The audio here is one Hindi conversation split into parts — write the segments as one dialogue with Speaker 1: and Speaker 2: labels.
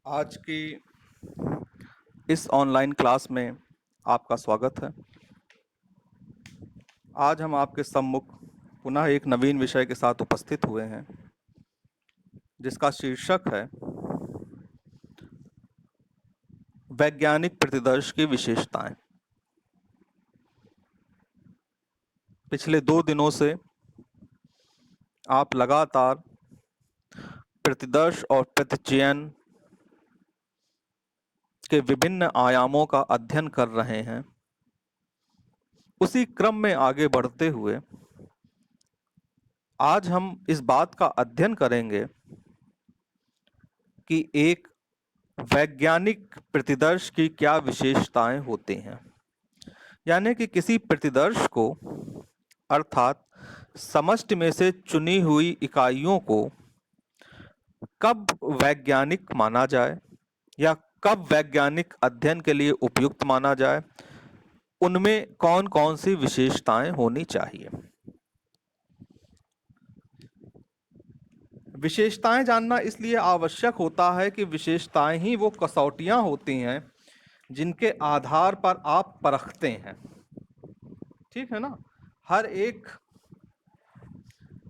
Speaker 1: आज की इस ऑनलाइन क्लास में आपका स्वागत है। आज हम आपके सम्मुख पुनः एक नवीन विषय के साथ उपस्थित हुए हैं, जिसका शीर्षक है वैज्ञानिक प्रतिदर्श की विशेषताएं। पिछले 2 दिनों से आप लगातार प्रतिदर्श और प्रतिचयन के विभिन्न आयामों का अध्ययन कर रहे हैं। उसी क्रम में आगे बढ़ते हुए आज हम इस बात का अध्ययन करेंगे कि एक वैज्ञानिक प्रतिदर्श की क्या विशेषताएं होती हैं। यानी कि किसी प्रतिदर्श को अर्थात समष्टि में से चुनी हुई इकाइयों को कब वैज्ञानिक माना जाए या कब वैज्ञानिक अध्ययन के लिए उपयुक्त माना जाए, उनमें कौन कौन सी विशेषताएं होनी चाहिए। विशेषताएं जानना इसलिए आवश्यक होता है कि विशेषताएं ही वो कसौटियां होती हैं जिनके आधार पर आप परखते हैं। ठीक है ना। हर एक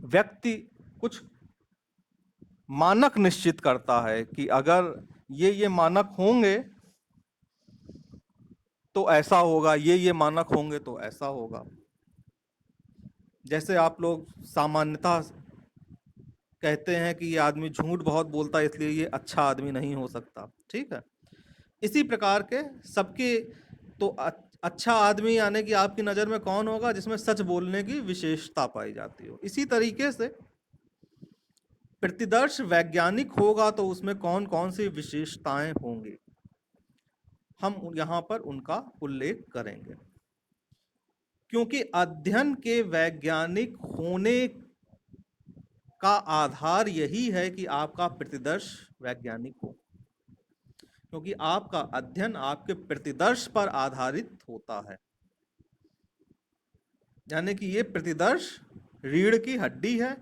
Speaker 1: व्यक्ति कुछ मानक निश्चित करता है कि अगर ये मानक होंगे तो ऐसा होगा, ये मानक होंगे तो ऐसा होगा। जैसे आप लोग सामान्यतः कहते हैं कि ये आदमी झूठ बहुत बोलता है इसलिए ये अच्छा आदमी नहीं हो सकता। ठीक है। इसी प्रकार के सबके तो अच्छा आदमी यानी कि आपकी नज़र में कौन होगा जिसमें सच बोलने की विशेषता पाई जाती हो। इसी तरीके से प्रतिदर्श वैज्ञानिक होगा तो उसमें कौन कौन सी विशेषताएं होंगी, हम यहाँ पर उनका उल्लेख करेंगे। क्योंकि अध्ययन के वैज्ञानिक होने का आधार यही है कि आपका प्रतिदर्श वैज्ञानिक हो, क्योंकि आपका अध्ययन आपके प्रतिदर्श पर आधारित होता है। यानी कि ये प्रतिदर्श रीढ़ की हड्डी है,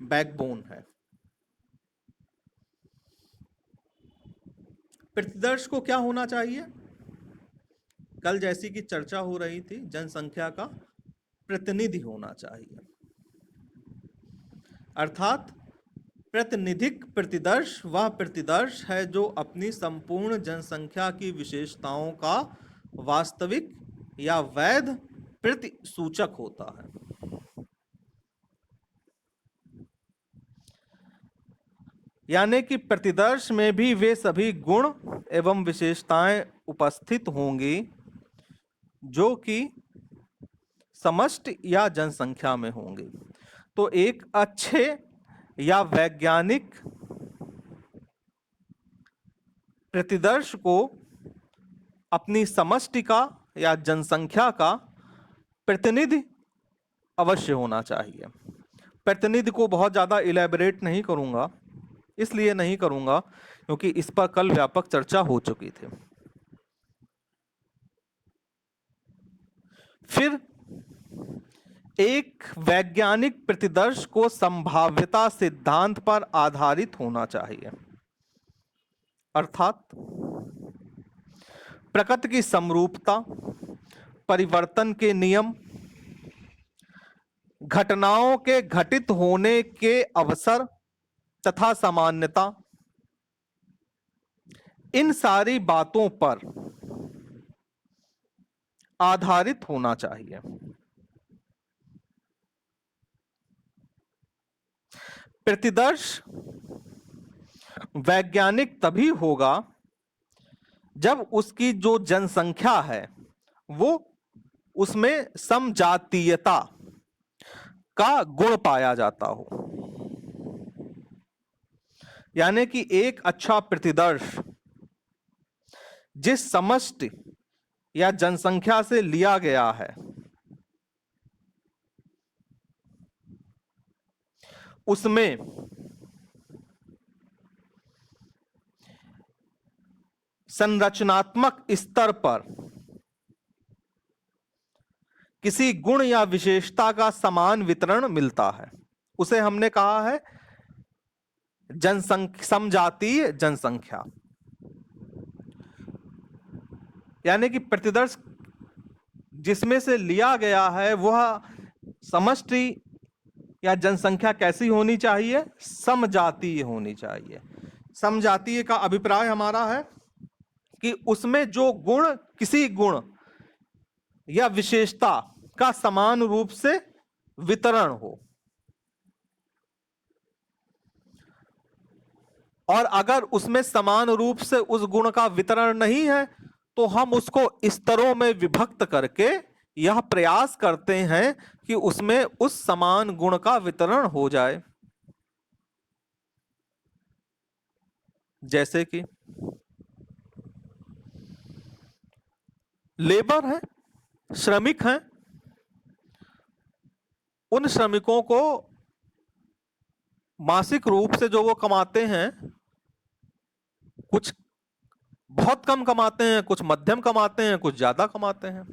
Speaker 1: बैकबोन है। प्रतिदर्श को क्या होना चाहिए? कल जैसी की चर्चा हो रही थी, जनसंख्या का प्रतिनिधि होना चाहिए। अर्थात प्रतिनिधिक प्रतिदर्श वह प्रतिदर्श है जो अपनी संपूर्ण जनसंख्या की विशेषताओं का वास्तविक या वैध प्रतिसूचक होता है। यानी कि प्रतिदर्श में भी वे सभी गुण एवं विशेषताएं उपस्थित होंगी जो कि समष्टि या जनसंख्या में होंगी। तो एक अच्छे या वैज्ञानिक प्रतिदर्श को अपनी समष्टि का या जनसंख्या का प्रतिनिधि अवश्य होना चाहिए। प्रतिनिधि को बहुत ज़्यादा इलेबरेट नहीं करूंगा, इसलिए नहीं करूंगा क्योंकि इस पर कल व्यापक चर्चा हो चुकी थी। फिर एक वैज्ञानिक प्रतिदर्श को संभाव्यता सिद्धांत पर आधारित होना चाहिए। अर्थात प्रकृति की समरूपता, परिवर्तन के नियम, घटनाओं के घटित होने के अवसर तथा सामान्यता, इन सारी बातों पर आधारित होना चाहिए। प्रतिदर्श वैज्ञानिक तभी होगा जब उसकी जो जनसंख्या है वो उसमें समजातीयता का गुण पाया जाता हो। यानी कि एक अच्छा प्रतिदर्श जिस समष्टि या जनसंख्या से लिया गया है उसमें संरचनात्मक स्तर पर किसी गुण या विशेषता का समान वितरण मिलता है, उसे हमने कहा है समजातीय जनसंख्या। यानी कि प्रतिदर्श जिसमें से लिया गया है वह समष्टि या जनसंख्या कैसी होनी चाहिए, समजातीय होनी चाहिए। समजातीय का अभिप्राय हमारा है कि उसमें जो गुण, किसी गुण या विशेषता का समान रूप से वितरण हो, और अगर उसमें समान रूप से उस गुण का वितरण नहीं है तो हम उसको स्तरों में विभक्त करके यह प्रयास करते हैं कि उसमें उस समान गुण का वितरण हो जाए। जैसे कि लेबर है, श्रमिक हैं, उन श्रमिकों को मासिक रूप से जो वो कमाते हैं, कुछ बहुत कम कमाते हैं, कुछ मध्यम कमाते हैं, कुछ ज्यादा कमाते हैं।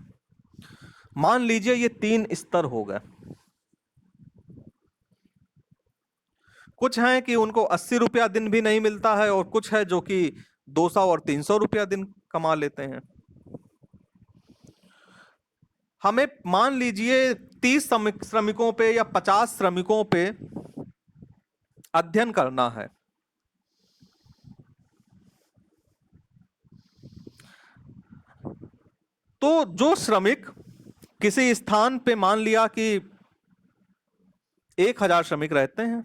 Speaker 1: मान लीजिए ये 3 स्तर हो गए। कुछ हैं कि उनको 80 रुपया दिन भी नहीं मिलता है, और कुछ है जो कि 200 और 300 रुपया दिन कमा लेते हैं। हमें मान लीजिए 30 श्रमिकों पे या 50 श्रमिकों पे अध्ययन करना है। तो जो श्रमिक किसी स्थान पे, मान लिया कि 1000 श्रमिक रहते हैं,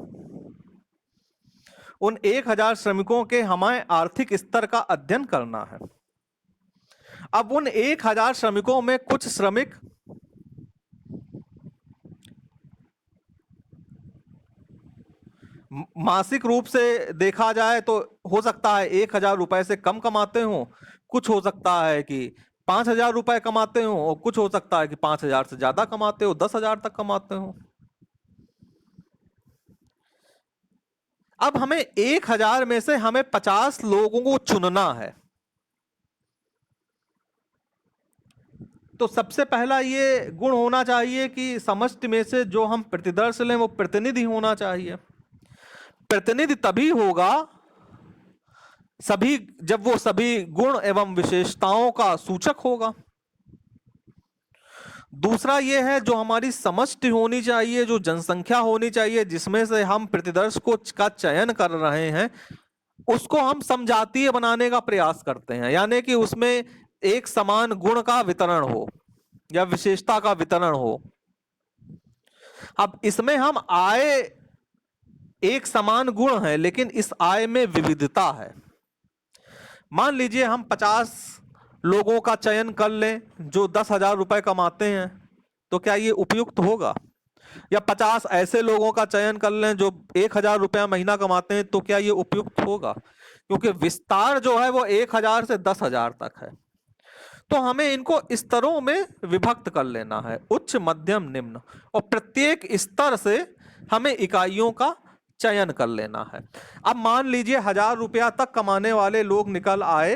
Speaker 1: उन 1000 श्रमिकों के हमें आर्थिक स्तर का अध्ययन करना है। अब उन 1000 श्रमिकों में कुछ श्रमिक मासिक रूप से देखा जाए तो हो सकता है 1000 रुपए से कम कमाते हो, कुछ हो सकता है कि 5000 रुपए कमाते हो, और कुछ हो सकता है कि 5000 से ज्यादा कमाते हो, 10,000 तक कमाते हो। अब हमें 1000 में से हमें 50 लोगों को चुनना है। तो सबसे पहला ये गुण होना चाहिए कि समष्टि में से जो हम प्रतिदर्श लें वो प्रतिनिधि होना चाहिए। प्रतिनिधि तभी होगा जब वो सभी गुण एवं विशेषताओं का सूचक होगा। दूसरा ये है, जो हमारी समष्टि होनी चाहिए, जो जनसंख्या होनी चाहिए जिसमें से हम प्रतिदर्श का चयन कर रहे हैं, उसको हम समजातीय बनाने का प्रयास करते हैं। यानी कि उसमें एक समान गुण का वितरण हो या विशेषता का वितरण हो। अब इसमें हम आय, एक समान गुण है लेकिन इस आय में विविधता है। मान लीजिए हम 50 लोगों का चयन कर लें जो 10,000 रुपए कमाते हैं, तो क्या ये उपयुक्त होगा? या 50 ऐसे लोगों का चयन कर लें जो 1000 रुपया महीना कमाते हैं, तो क्या ये उपयुक्त होगा? क्योंकि विस्तार जो है वो 1000 से 10,000 तक है। तो हमें इनको स्तरों में विभक्त कर लेना है, उच्च, मध्यम, निम्न, और प्रत्येक स्तर से हमें इकाइयों का चयन कर लेना है। अब मान लीजिए 1000 रुपया तक कमाने वाले लोग निकल आए,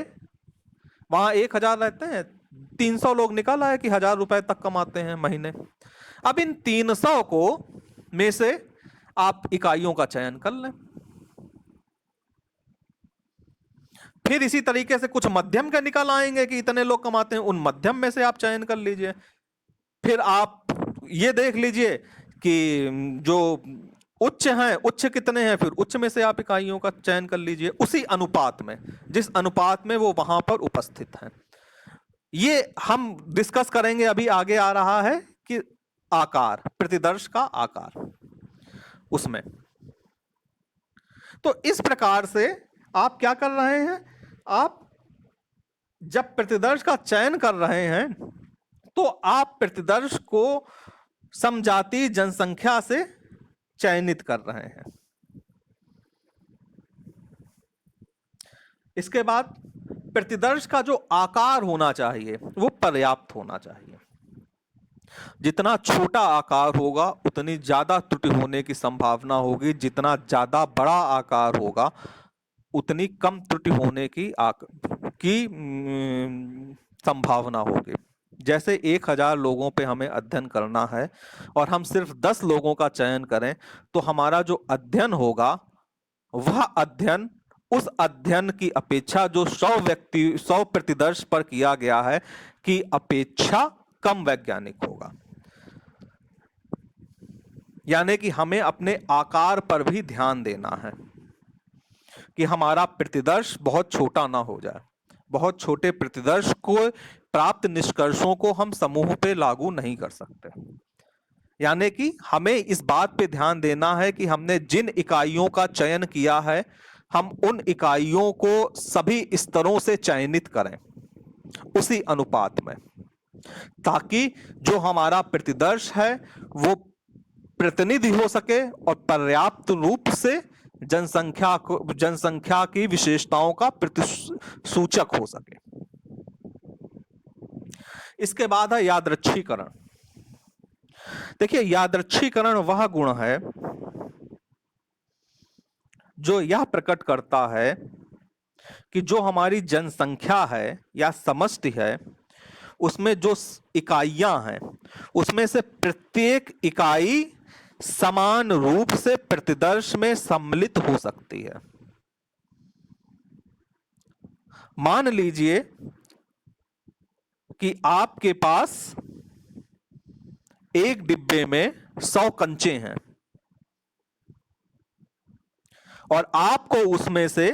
Speaker 1: वहां 1000 रहते हैं, 300 लोग निकल आए कि 1000 रुपए तक कमाते हैं महीने। अब इन 300 को में से आप इकाइयों का चयन कर लें। फिर इसी तरीके से कुछ मध्यम के निकल आएंगे कि इतने लोग कमाते हैं, उन मध्यम में से आप चयन कर लीजिए। फिर आप ये देख लीजिए कि जो उच्च हैं, उच्च कितने हैं, फिर उच्च में से आप इकाइयों का चयन कर लीजिए उसी अनुपात में, जिस अनुपात में वो वहां पर उपस्थित हैं। ये हम डिस्कस करेंगे, अभी आगे आ रहा है कि आकार, प्रतिदर्श का आकार उसमें। तो इस प्रकार से आप क्या कर रहे हैं, आप जब प्रतिदर्श का चयन कर रहे हैं तो आप प्रतिदर्श को समजातीय जनसंख्या से चयनित कर रहे हैं। इसके बाद प्रतिदर्श का जो आकार होना चाहिए वो पर्याप्त होना चाहिए। जितना छोटा आकार होगा उतनी ज्यादा त्रुटि होने की संभावना होगी, जितना ज्यादा बड़ा आकार होगा उतनी कम त्रुटि होने की संभावना होगी। जैसे 1000 लोगों पे हमें अध्ययन करना है और हम सिर्फ 10 लोगों का चयन करें, तो हमारा जो अध्ययन होगा वह अध्ययन उस अध्ययन की अपेक्षा जो 100 प्रतिदर्श पर किया गया है की अपेक्षा कम वैज्ञानिक होगा। यानी कि हमें अपने आकार पर भी ध्यान देना है कि हमारा प्रतिदर्श बहुत छोटा ना हो जाए। बहुत छोटे प्रतिदर्श को प्राप्त निष्कर्षों को हम समूह पे लागू नहीं कर सकते। यानी कि हमें इस बात पे ध्यान देना है कि हमने जिन इकाइयों का चयन किया है हम उन इकाइयों को सभी स्तरों से चयनित करें उसी अनुपात में, ताकि जो हमारा प्रतिदर्श है वो प्रतिनिधि हो सके और पर्याप्त रूप से जनसंख्या की विशेषताओं का प्रतिसूचक हो सके। इसके बाद है यादृच्छीकरण। देखिए, यादृच्छीकरण वह गुण है जो यह प्रकट करता है कि जो हमारी जनसंख्या है या समष्टि है उसमें जो इकाइयां हैं उसमें से प्रत्येक इकाई समान रूप से प्रतिदर्श में सम्मिलित हो सकती है। मान लीजिए कि आपके पास एक डिब्बे में 100 कंचे हैं और आपको उसमें से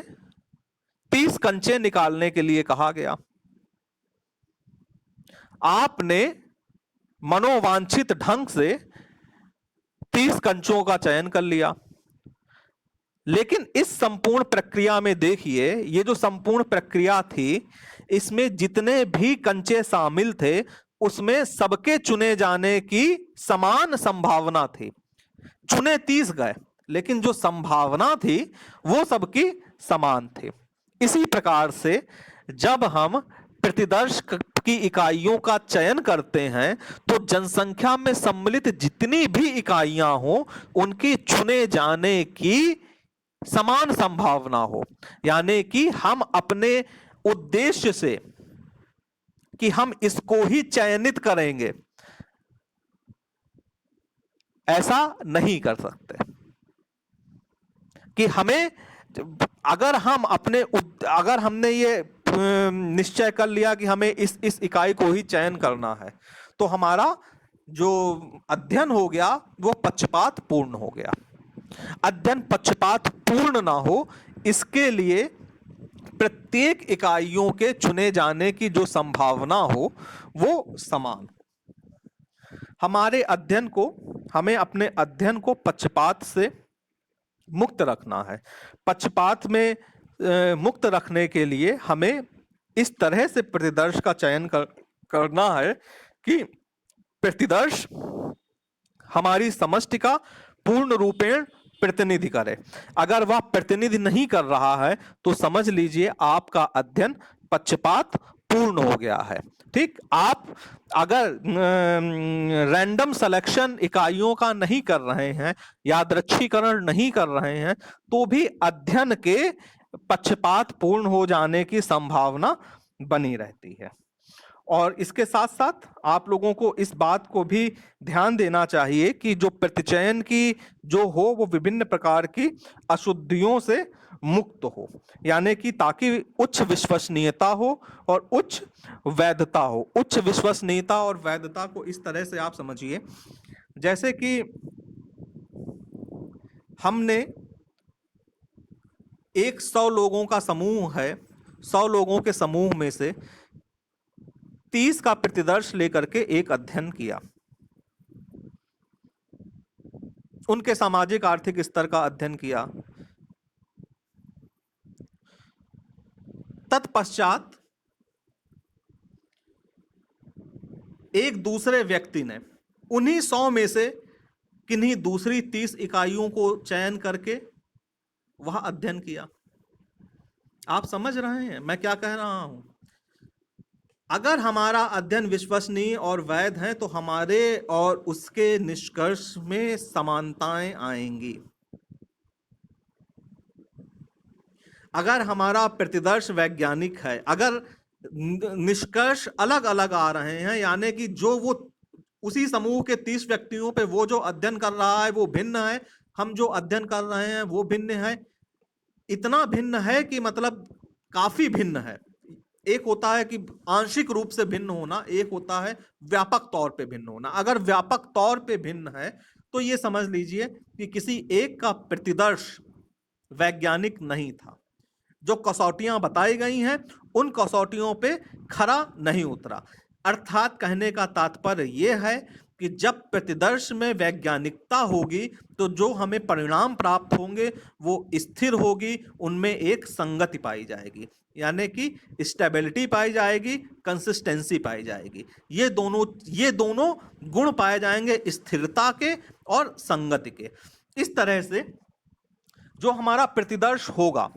Speaker 1: 30 कंचे निकालने के लिए कहा गया। आपने मनोवांछित ढंग से 30 कंचों का चयन कर लिया, लेकिन इस संपूर्ण प्रक्रिया में देखिए, ये जो संपूर्ण प्रक्रिया थी इसमें जितने भी कंचे शामिल थे उसमें सबके चुने जाने की समान संभावना थी। चुने 30 गए लेकिन जो संभावना थी वो सबकी समान थी। इसी प्रकार से जब हम प्रतिदर्श की इकाइयों का चयन करते हैं तो जनसंख्या में सम्मिलित जितनी भी इकाइयां हो उनकी चुने जाने की समान संभावना हो। यानी कि हम अपने उद्देश्य से कि हम इसको ही चयनित करेंगे ऐसा नहीं कर सकते कि हमें अगर हमने ये निश्चय कर लिया कि हमें इस इकाई को ही चयन करना है तो हमारा जो अध्ययन हो गया वो पक्षपात पूर्ण हो गया। अध्ययन पक्षपात पूर्ण ना हो इसके लिए प्रत्येक इकाइयों के चुने जाने की जो संभावना हो वो समान हो। हमें अपने अध्ययन को पक्षपात से मुक्त रखना है। पक्षपात में मुक्त रखने के लिए हमें इस तरह से प्रतिदर्श का चयन करना है कि प्रतिदर्श हमारी समष्टि का पूर्ण रूपेण प्रतिनिधि करे। अगर वह प्रतिनिधि नहीं कर रहा है तो समझ लीजिए आपका अध्ययन पक्षपात पूर्ण हो गया है। ठीक, आप अगर रैंडम सिलेक्शन इकाइयों का नहीं कर रहे हैं, यादृच्छीकरण नहीं कर रहे हैं, तो भी अध्ययन के पक्षपात पूर्ण हो जाने की संभावना बनी रहती है। और इसके साथ साथ आप लोगों को इस बात को भी ध्यान देना चाहिए कि जो प्रतिचयन की जो हो वो विभिन्न प्रकार की अशुद्धियों से मुक्त हो, यानी कि ताकि उच्च विश्वसनीयता हो और उच्च वैधता हो। उच्च विश्वसनीयता और वैधता को इस तरह से आप समझिए जैसे कि हमने 100 लोगों का समूह है, 100 लोगों के समूह में से 30 का प्रतिदर्श लेकर के एक अध्ययन किया, उनके सामाजिक आर्थिक स्तर का अध्ययन किया। तत्पश्चात एक दूसरे व्यक्ति ने उन्हीं 100 में से किन्हीं दूसरी 30 इकाइयों को चयन करके वह अध्ययन किया। आप समझ रहे हैं मैं क्या कह रहा हूं? अगर हमारा अध्ययन विश्वसनीय और वैध है तो हमारे और उसके निष्कर्ष में समानताएं आएंगी। अगर हमारा प्रतिदर्श वैज्ञानिक है, अगर निष्कर्ष अलग अलग आ रहे हैं, यानी कि जो वो उसी समूह के 30 व्यक्तियों पे वो जो अध्ययन कर रहा है वो भिन्न है, हम जो अध्ययन कर रहे हैं वो भिन्न है, इतना भिन्न है कि मतलब काफी भिन्न है। एक होता है कि आंशिक रूप से भिन्न होना, एक होता है व्यापक तौर पे भिन्न होना। अगर व्यापक तौर पे भिन्न है तो ये समझ लीजिए कि किसी एक का प्रतिदर्श वैज्ञानिक नहीं था। जो कसौटियां बताई गई हैं उन कसौटियों पे खरा नहीं उतरा। अर्थात कहने का तात्पर्य यह है कि जब प्रतिदर्श में वैज्ञानिकता होगी तो जो हमें परिणाम प्राप्त होंगे वो स्थिर होगी, उनमें एक संगति पाई जाएगी, यानी कि स्टेबिलिटी पाई जाएगी, कंसिस्टेंसी पाई जाएगी। ये दोनों गुण पाए जाएंगे स्थिरता के और संगति के। इस तरह से जो हमारा प्रतिदर्श होगा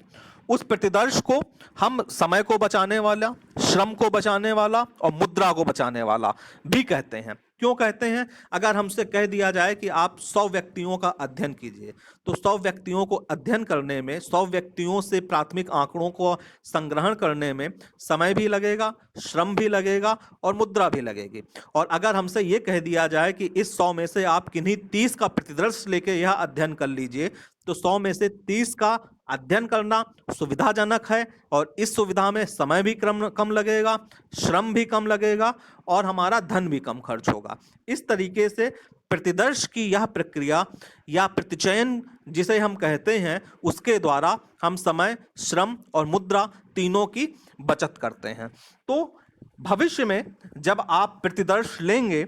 Speaker 1: उस प्रतिदर्श को हम समय को बचाने वाला, श्रम को बचाने वाला और मुद्रा को बचाने वाला भी कहते हैं। क्यों कहते हैं? अगर हमसे कह दिया जाए कि आप 100 व्यक्तियों का अध्ययन कीजिए तो 100 व्यक्तियों को अध्ययन करने में, 100 व्यक्तियों से प्राथमिक आंकड़ों को संग्रहण करने में समय भी लगेगा, श्रम भी लगेगा और मुद्रा भी लगेगी। और अगर हमसे ये कह दिया जाए कि इस 100 में से आप किन्हीं 30 का प्रतिदर्श लेके यह अध्ययन कर लीजिए तो 100 में से 30 का अध्ययन करना सुविधाजनक है और इस सुविधा में समय भी कम लगेगा, श्रम भी कम लगेगा और हमारा धन भी कम खर्च होगा। इस तरीके से प्रतिदर्श की यह प्रक्रिया या प्रतिचयन जिसे हम कहते हैं, उसके द्वारा हम समय, श्रम और मुद्रा तीनों की बचत करते हैं। तो भविष्य में जब आप प्रतिदर्श लेंगे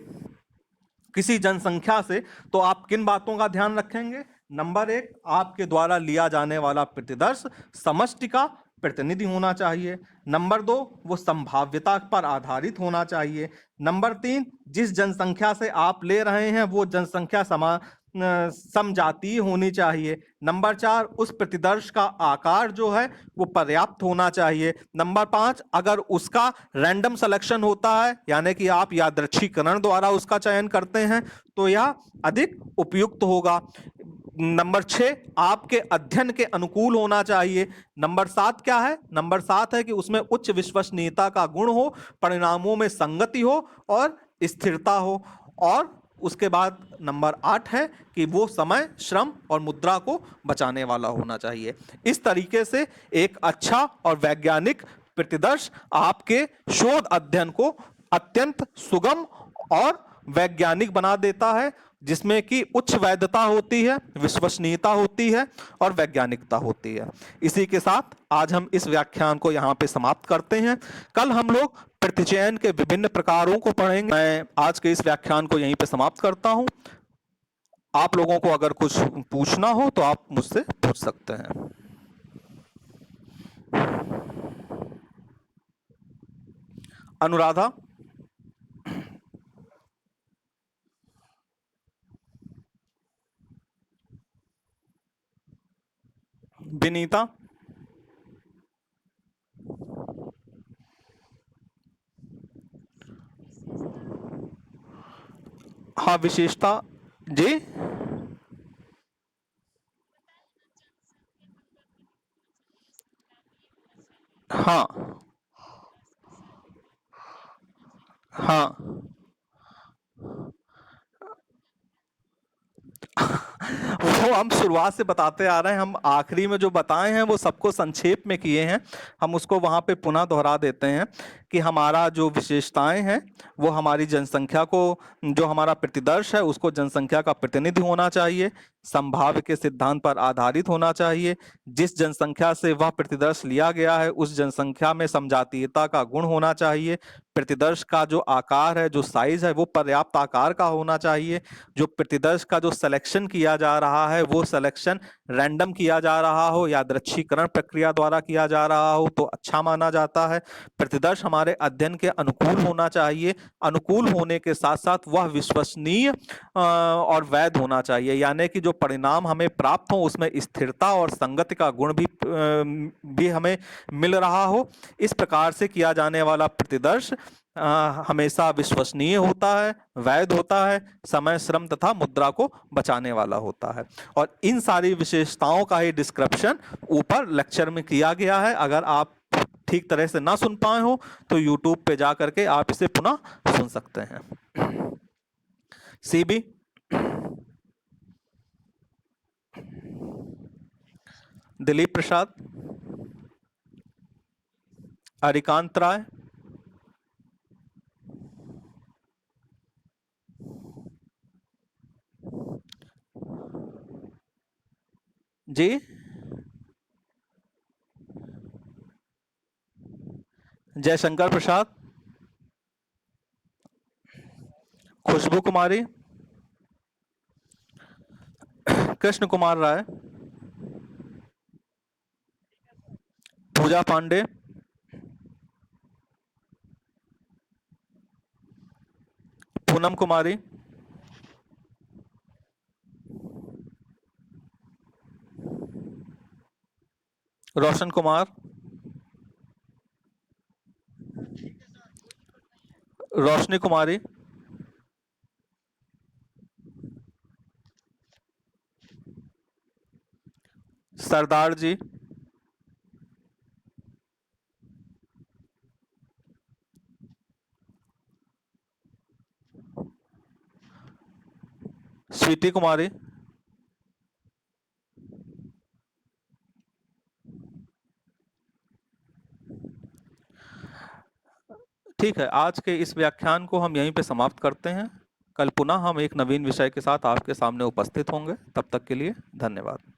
Speaker 1: किसी जनसंख्या से तो आप किन बातों का ध्यान रखेंगे? नंबर 1, आपके द्वारा लिया जाने वाला प्रतिदर्श समष्टि का प्रतिनिधि होना चाहिए। नंबर 2, वो संभाव्यता पर आधारित होना चाहिए। नंबर 3, जिस जनसंख्या से आप ले रहे हैं वो जनसंख्या समजातीय होनी चाहिए। नंबर 4, उस प्रतिदर्श का आकार जो है वो पर्याप्त होना चाहिए। नंबर 5, अगर उसका रैंडम सिलेक्शन होता है यानी कि आप यादृच्छिकरण द्वारा उसका चयन करते हैं तो यह अधिक उपयुक्त होगा। नंबर 6, आपके अध्ययन के अनुकूल होना चाहिए। नंबर 7 क्या है? नंबर 7 है कि उसमें उच्च विश्वसनीयता का गुण हो, परिणामों में संगति हो और स्थिरता हो। और उसके बाद नंबर 8 है कि वो समय, श्रम और मुद्रा को बचाने वाला होना चाहिए। इस तरीके से एक अच्छा और वैज्ञानिक प्रतिदर्श आपके शोध अध्ययन को अत्यंत सुगम और वैज्ञानिक बना देता है, जिसमें कि उच्च वैधता होती है, विश्वसनीयता होती है और वैज्ञानिकता होती है। इसी के साथ आज हम इस व्याख्यान को यहाँ पे समाप्त करते हैं। कल हम लोग प्रतिचयन के विभिन्न प्रकारों को पढ़ेंगे। मैं आज के इस व्याख्यान को यहीं पे समाप्त करता हूँ। आप लोगों को अगर कुछ पूछना हो तो आप मुझसे पूछ सकते हैं। अनुराधा, विनीता, हाँ विशेषता जी, हाँ हाँ वो हम शुरुआत से बताते आ रहे हैं, हम आखिरी में जो बताए हैं वो सबको संक्षेप में किए हैं। हम उसको वहाँ पे पुनः दोहरा देते हैं कि हमारा जो विशेषताएं हैं वो हमारी जनसंख्या को, जो हमारा प्रतिदर्श है उसको जनसंख्या का प्रतिनिधि होना चाहिए, संभाव्य के सिद्धांत पर आधारित होना चाहिए, जिस जनसंख्या से वह प्रतिदर्श लिया गया है उस जनसंख्या में समजातीयता का गुण होना चाहिए, प्रतिदर्श का जो आकार है, जो साइज है वो पर्याप्त आकार का होना चाहिए, जो प्रतिदर्श का जो सिलेक्शन किया जा रहा है वो सिलेक्शन रैंडम किया जा रहा हो, यादृच्छिकरण प्रक्रिया द्वारा किया जा रहा हो तो अच्छा माना जाता है। प्रतिदर्श हमारे अध्ययन के अनुकूल होना चाहिए, अनुकूल होने के साथ साथ वह विश्वसनीय और वैध होना चाहिए, यानी कि जो परिणाम हमें प्राप्त हो उसमें स्थिरता और संगति का गुण भी हमें मिल रहा हो। इस प्रकार से किया जाने वाला प्रतिदर्श हमेशा विश्वसनीय होता है, वैध होता है, समय, श्रम तथा मुद्रा को बचाने वाला होता है। और इन सारी विशेषताओं का ही डिस्क्रिप्शन ऊपर लेक्चर में किया गया है। अगर आप ठीक तरह से ना सुन पाए हो तो YouTube पे जा करके आप इसे पुनः सुन सकते हैं। सीबी, दिलीप प्रसाद, अरिकांत राय, जी, जयशंकर प्रसाद, खुशबू कुमारी, कृष्ण कुमार राय, पूजा पांडे, पूनम कुमारी, रोशन कुमार, रोशनी कुमारी, सरदार जी, स्वीटी कुमारी। ठीक है, आज के इस व्याख्यान को हम यहीं पे समाप्त करते हैं। कल पुनः हम एक नवीन विषय के साथ आपके सामने उपस्थित होंगे। तब तक के लिए धन्यवाद।